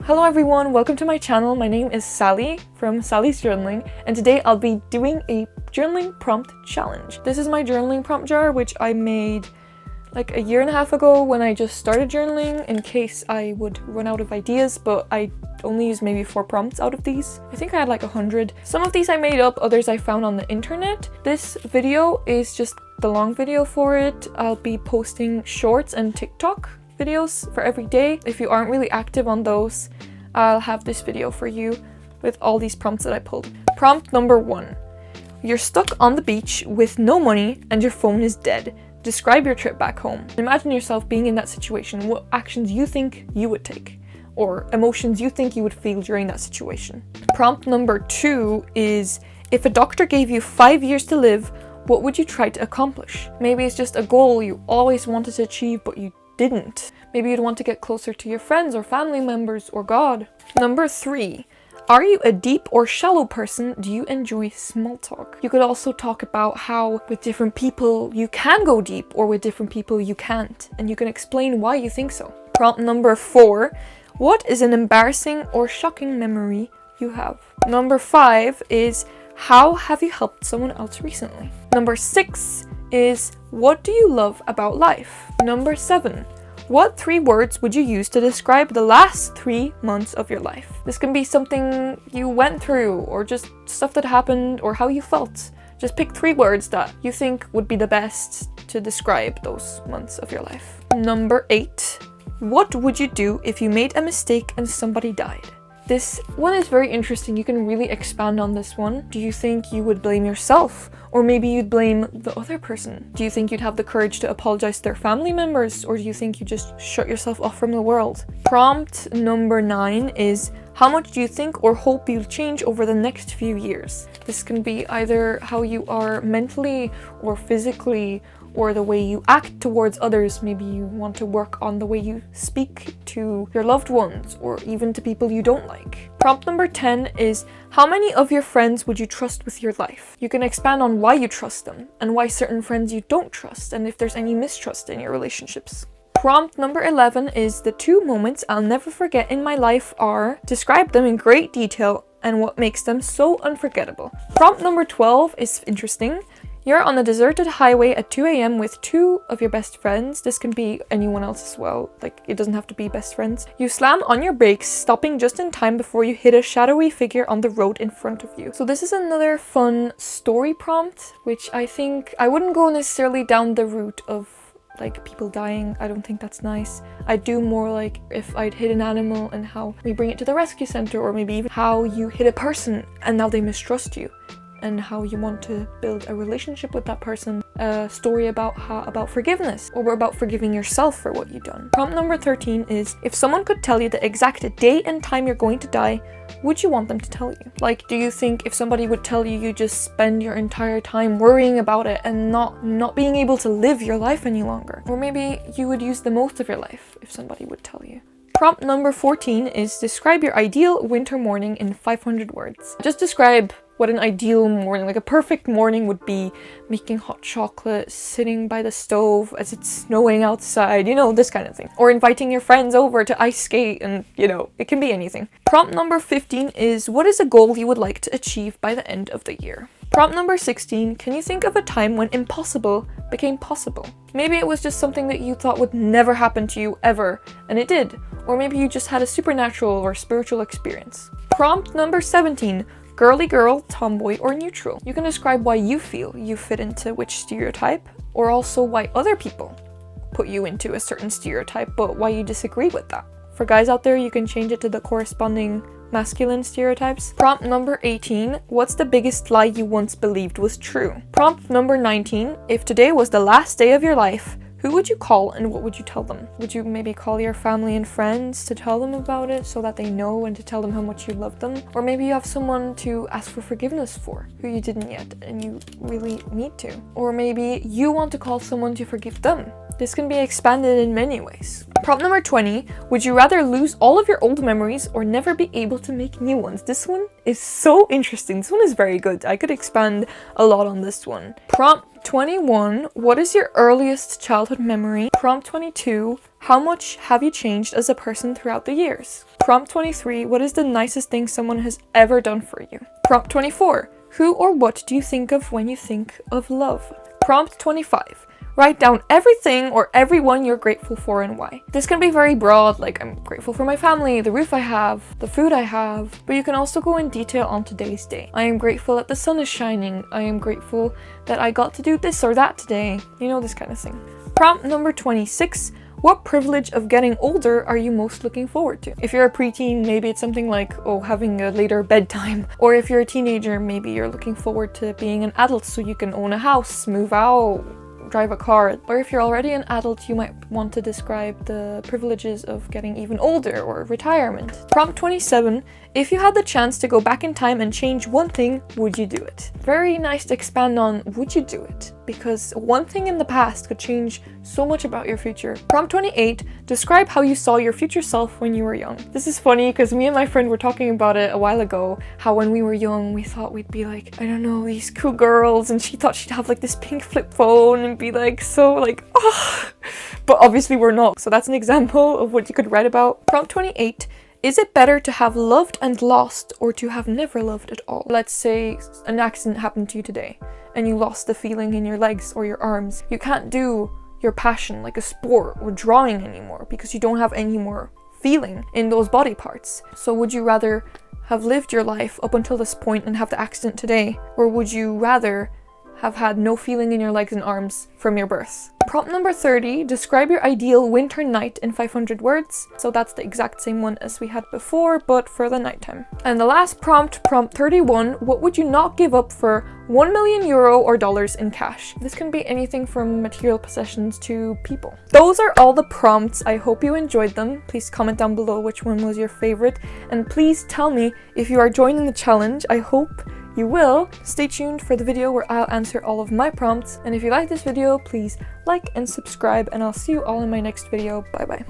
Hello everyone, welcome to my channel. My name is Sally from Sally's Journaling, and today I'll be doing a journaling prompt challenge. This is my journaling prompt jar, which I made like a year and a half ago when I just started journaling in case I would run out of ideas, but I only used maybe 4 prompts out of these. I think I had like 100. Some of these I made up, others I found on the internet. This video is just the long video for it. I'll be posting shorts and TikTok videos for every day. If you aren't really active on those, I'll have this video for you with all these prompts that I pulled. Prompt number 1. You're stuck on the beach with no money and your phone is dead. Describe your trip back home. Imagine yourself being in that situation, what actions you think you would take, or emotions you think you would feel during that situation. Prompt number 2 is, if a doctor gave you 5 years to live, what would you try to accomplish? Maybe it's just a goal you always wanted to achieve but you didn't. Maybe you'd want to get closer to your friends or family members or God. Number 3. Are you a deep or shallow person? Do you enjoy small talk? You could also talk about how with different people you can go deep or with different people you can't, and you can explain why you think so. Prompt number 4. What is an embarrassing or shocking memory you have? Number 5 is, how have you helped someone else recently? Number 6 is, what do you love about life? Number 7. What 3 words would you use to describe the last 3 months of your life? This can be something you went through, or just stuff that happened, or how you felt. Just pick 3 words that you think would be the best to describe those months of your life. Number 8. What would you do if you made a mistake and somebody died? This one is very interesting. You can really expand on this one. Do you think you would blame yourself? Or maybe you'd blame the other person? Do you think you'd have the courage to apologize to their family members? Or do you think you just shut yourself off from the world? Prompt number 9 is, how much do you think or hope you'll change over the next few years? This can be either how you are mentally or physically, or the way you act towards others. Maybe you want to work on the way you speak to your loved ones, or even to people you don't like. Prompt number 10 is, how many of your friends would you trust with your life? You can expand on why you trust them, and why certain friends you don't trust, and if there's any mistrust in your relationships. Prompt number 11 is, the 2 moments I'll never forget in my life are, describe them in great detail and what makes them so unforgettable. Prompt number 12 is interesting. You're on a deserted highway at 2 a.m. with 2 of your best friends. This can be anyone else as well, like it doesn't have to be best friends. You slam on your brakes, stopping just in time before you hit a shadowy figure on the road in front of you. So this is another fun story prompt, which I think I wouldn't go necessarily down the route of like people dying. I don't think that's nice. I'd do more like if I'd hit an animal and how we bring it to the rescue center, or maybe even how you hit a person and now they mistrust you, and how you want to build a relationship with that person. A story about forgiveness, or about forgiving yourself for what you've done. Prompt number 13 is, if someone could tell you the exact day and time you're going to die, would you want them to tell you? Like, do you think if somebody would tell you, you just spend your entire time worrying about it and not being able to live your life any longer? Or maybe you would use the most of your life if somebody would tell you. Prompt number 14 is, describe your ideal winter morning in 500 words. Just describe what an ideal morning, like a perfect morning would be: making hot chocolate, sitting by the stove as it's snowing outside, you know, this kind of thing. Or inviting your friends over to ice skate, and you know, it can be anything. Prompt number 15 is, what is a goal you would like to achieve by the end of the year? Prompt number 16, can you think of a time when impossible became possible? Maybe it was just something that you thought would never happen to you ever, and it did. Or maybe you just had a supernatural or spiritual experience. Prompt number 17, girly girl, tomboy, or neutral. You can describe why you feel you fit into which stereotype, or also why other people put you into a certain stereotype, but why you disagree with that. For guys out there, you can change it to the corresponding masculine stereotypes. Prompt number 18, what's the biggest lie you once believed was true? Prompt number 19, if today was the last day of your life, who would you call and what would you tell them? Would you maybe call your family and friends to tell them about it so that they know, and to tell them how much you love them? Or maybe you have someone to ask for forgiveness for who you didn't yet and you really need to. Or maybe you want to call someone to forgive them. This can be expanded in many ways. Prompt number 20, would you rather lose all of your old memories or never be able to make new ones? This one is so interesting. This one is very good. I could expand a lot on this one. Prompt 21, what is your earliest childhood memory? Prompt 22, how much have you changed as a person throughout the years? Prompt 23, what is the nicest thing someone has ever done for you? Prompt 24, who or what do you think of when you think of love? Prompt 25, write down everything or everyone you're grateful for and why. This can be very broad, like I'm grateful for my family, the roof I have, the food I have, but you can also go in detail on today's day. I am grateful that the sun is shining. I am grateful that I got to do this or that today. You know, this kind of thing. Prompt number 26, what privilege of getting older are you most looking forward to? If you're a preteen, maybe it's something like, oh, having a later bedtime. Or if you're a teenager, maybe you're looking forward to being an adult so you can own a house, move out, drive a car. Or if you're already an adult, you might want to describe the privileges of getting even older or retirement. Prompt 27, if you had the chance to go back in time and change one thing, would you do it? Very nice to expand on would you do it? Because one thing in the past could change so much about your future. Prompt 28, describe how you saw your future self when you were young. This is funny because me and my friend were talking about it a while ago, how when we were young we thought we'd be like, I don't know, these cool girls, and she thought she'd have like this pink flip phone and be like so like, oh. But obviously we're not. So that's an example of what you could write about. Prompt 28, is it better to have loved and lost or to have never loved at all? Let's say an accident happened to you today and you lost the feeling in your legs or your arms. You can't do your passion like a sport or drawing anymore because you don't have any more feeling in those body parts. So would you rather have lived your life up until this point and have the accident today? Or would you rather have had no feeling in your legs and arms from your birth? Prompt number 30, describe your ideal winter night in 500 words. So that's the exact same one as we had before, but for the nighttime. And the last prompt, prompt 31, what would you not give up for €1 million or dollars in cash? This can be anything from material possessions to people. Those are all the prompts. I hope you enjoyed them. Please comment down below which one was your favorite. And please tell me if you are joining the challenge. I hope you will. Stay tuned for the video where I'll answer all of my prompts. And if you like this video, please like and subscribe, and I'll see you all in my next video. Bye bye.